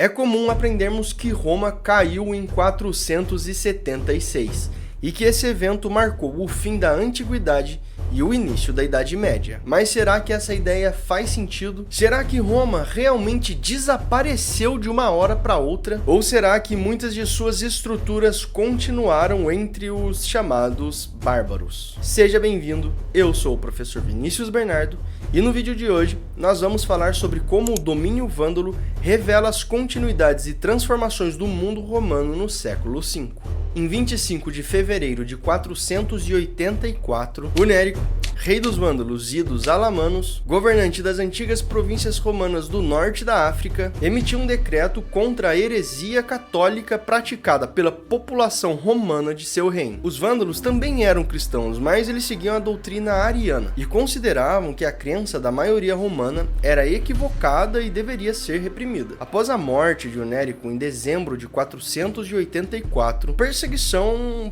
É comum aprendermos que Roma caiu em 476 e que esse evento marcou o fim da Antiguidade e o início da Idade Média. Mas será que essa ideia faz sentido? Será que Roma realmente desapareceu de uma hora para outra? Ou será que muitas de suas estruturas continuaram entre os chamados bárbaros? Seja bem-vindo, eu sou o professor Vinícius Bernardo e no vídeo de hoje nós vamos falar sobre como o domínio vândalo revela as continuidades e transformações do mundo romano no século V. Em 25 de fevereiro de 484, Hunérico, rei dos vândalos e dos alamanos, governante das antigas províncias romanas do norte da África, emitiu um decreto contra a heresia católica praticada pela população romana de seu reino. Os vândalos também eram cristãos, mas eles seguiam a doutrina ariana e consideravam que a crença da maioria romana era equivocada e deveria ser reprimida. Após a morte de Hunérico em dezembro de 484, perseguição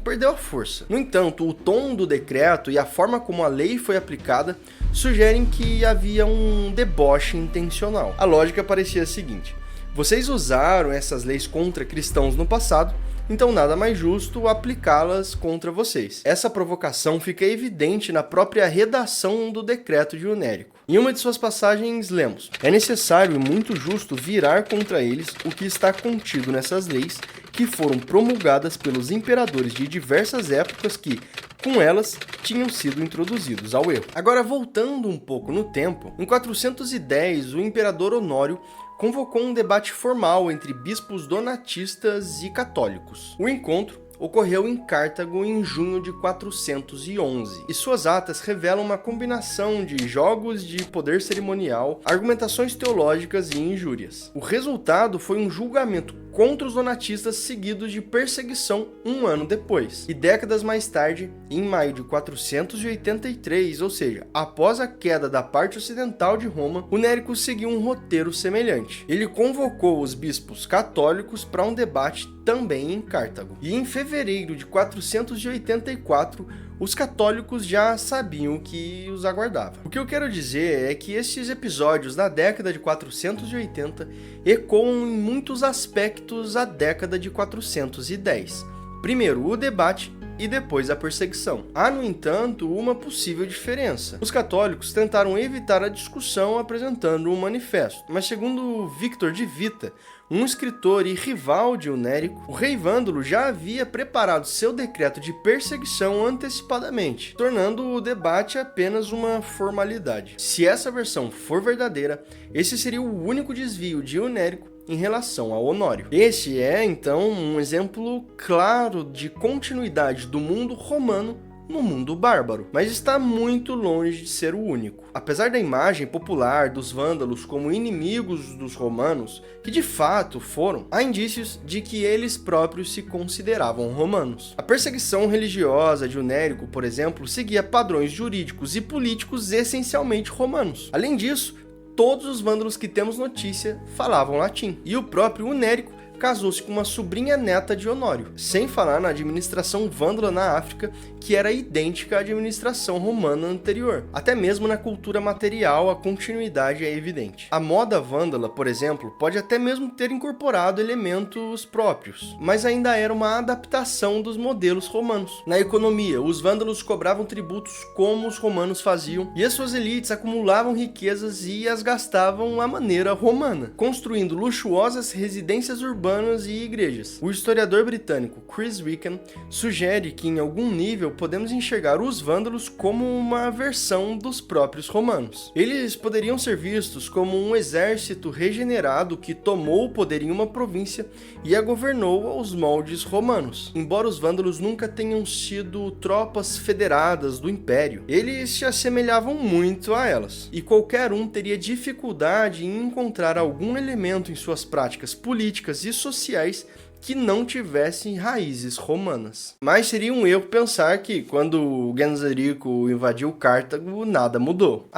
perdeu a força. No entanto, o tom do decreto e a forma como a lei foi aplicada sugerem que havia um deboche intencional. A lógica parecia a seguinte: vocês usaram essas leis contra cristãos no passado, então nada mais justo aplicá-las contra vocês. Essa provocação fica evidente na própria redação do decreto de Hunérico. Em uma de suas passagens lemos: é necessário e muito justo virar contra eles o que está contido nessas leis que foram promulgadas pelos imperadores de diversas épocas que, com elas, tinham sido introduzidos ao erro. Agora, voltando um pouco no tempo, em 410, o imperador Honório convocou um debate formal entre bispos donatistas e católicos. O encontro ocorreu em Cartago em junho de 411, e suas atas revelam uma combinação de jogos de poder cerimonial, argumentações teológicas e injúrias. O resultado foi um julgamento contra os donatistas seguido de perseguição um ano depois. E décadas mais tarde, em maio de 483, ou seja, após a queda da parte ocidental de Roma, Hunérico seguiu um roteiro semelhante. Ele convocou os bispos católicos para um debate também em Cartago. E em fevereiro de 484, os católicos já sabiam o que os aguardava. O que eu quero dizer é que esses episódios da década de 480 ecoam em muitos aspectos a década de 410. Primeiro, o debate e depois a perseguição. Há, no entanto, uma possível diferença. Os católicos tentaram evitar a discussão apresentando um manifesto, mas segundo Victor de Vita, um escritor e rival de Hunérico, o rei vândalo já havia preparado seu decreto de perseguição antecipadamente, tornando o debate apenas uma formalidade. Se essa versão for verdadeira, esse seria o único desvio de Hunérico em relação ao Honório. Este é, então, um exemplo claro de continuidade do mundo romano no mundo bárbaro, mas está muito longe de ser o único. Apesar da imagem popular dos vândalos como inimigos dos romanos, que de fato foram, há indícios de que eles próprios se consideravam romanos. A perseguição religiosa de Hunérico, por exemplo, seguia padrões jurídicos e políticos essencialmente romanos. Além disso, todos os vândalos que temos notícia falavam latim, e o próprio Hunérico casou-se com uma sobrinha neta de Honório, sem falar na administração vândala na África, que era idêntica à administração romana anterior. Até mesmo na cultura material, a continuidade é evidente. A moda vândala, por exemplo, pode até mesmo ter incorporado elementos próprios, mas ainda era uma adaptação dos modelos romanos. Na economia, os vândalos cobravam tributos como os romanos faziam, e as suas elites acumulavam riquezas e as gastavam à maneira romana, construindo luxuosas residências urbanas e igrejas. O historiador britânico Chris Wickham sugere que em algum nível podemos enxergar os vândalos como uma versão dos próprios romanos. Eles poderiam ser vistos como um exército regenerado que tomou o poder em uma província e a governou aos moldes romanos. Embora os vândalos nunca tenham sido tropas federadas do império, eles se assemelhavam muito a elas, e qualquer um teria dificuldade em encontrar algum elemento em suas práticas políticas e sociais que não tivessem raízes romanas. Mas seria um erro pensar que, quando Genserico invadiu Cartago, nada mudou.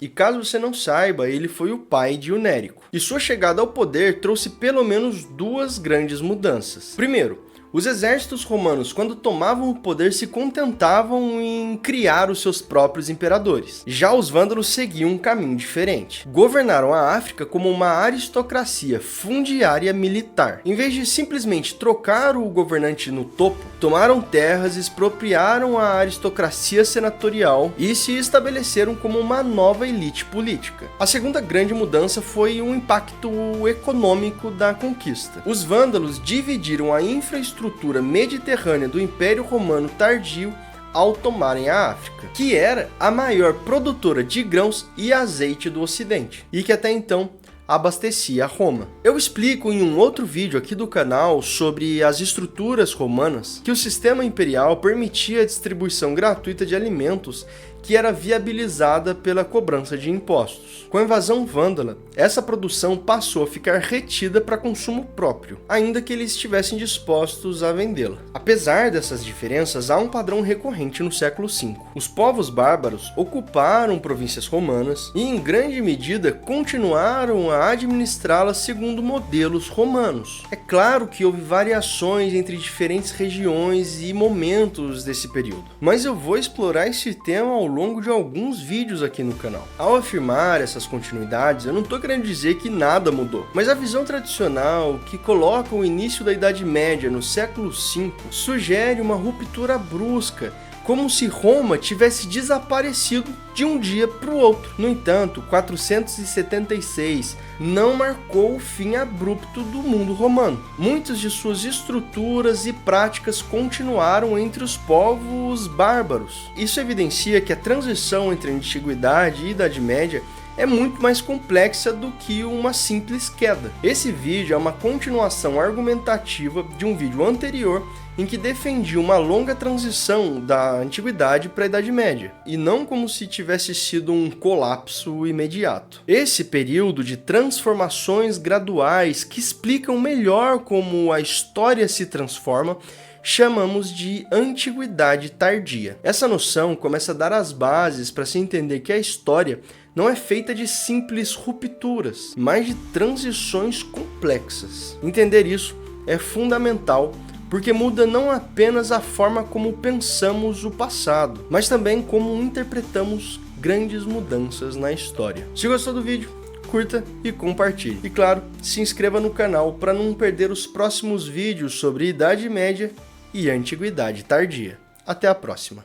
E caso você não saiba, ele foi o pai de Hunérico. E sua chegada ao poder trouxe pelo menos duas grandes mudanças. Primeiro, Os exércitos romanos, quando tomavam o poder, se contentavam em criar os seus próprios imperadores. Já os vândalos seguiam um caminho diferente. Governaram a África como uma aristocracia fundiária militar. Em vez de simplesmente trocar o governante no topo, tomaram terras, expropriaram a aristocracia senatorial e se estabeleceram como uma nova elite política. A segunda grande mudança foi o impacto econômico da conquista. Os vândalos dividiram a infraestrutura mediterrânea do Império Romano tardio ao tomarem a África, que era a maior produtora de grãos e azeite do Ocidente, e que até então abastecia Roma. Eu explico em um outro vídeo aqui do canal sobre as estruturas romanas que o sistema imperial permitia a distribuição gratuita de alimentos que era viabilizada pela cobrança de impostos. Com a invasão vândala, essa produção passou a ficar retida para consumo próprio, ainda que eles estivessem dispostos a vendê-la. Apesar dessas diferenças, há um padrão recorrente no século V. Os povos bárbaros ocuparam províncias romanas e, em grande medida, continuaram a administrá-las segundo modelos romanos. É claro que houve variações entre diferentes regiões e momentos desse período, mas eu vou explorar esse tema ao longo de alguns vídeos aqui no canal. Ao afirmar essas continuidades, eu não estou querendo dizer que nada mudou, mas a visão tradicional que coloca o início da Idade Média no século V sugere uma ruptura brusca, como se Roma tivesse desaparecido de um dia para o outro. No entanto, 476 não marcou o fim abrupto do mundo romano. Muitas de suas estruturas e práticas continuaram entre os povos bárbaros. Isso evidencia que a transição entre a Antiguidade e Idade Média é muito mais complexa do que uma simples queda. Esse vídeo é uma continuação argumentativa de um vídeo anterior em que defendi uma longa transição da Antiguidade para a Idade Média, e não como se tivesse sido um colapso imediato. Esse período de transformações graduais que explicam melhor como a história se transforma chamamos de Antiguidade Tardia. Essa noção começa a dar as bases para se entender que a história não é feita de simples rupturas, mas de transições complexas. Entender isso é fundamental, porque muda não apenas a forma como pensamos o passado, mas também como interpretamos grandes mudanças na história. Se gostou do vídeo, curta e compartilhe. E claro, se inscreva no canal para não perder os próximos vídeos sobre Idade Média e Antiguidade Tardia. Até a próxima!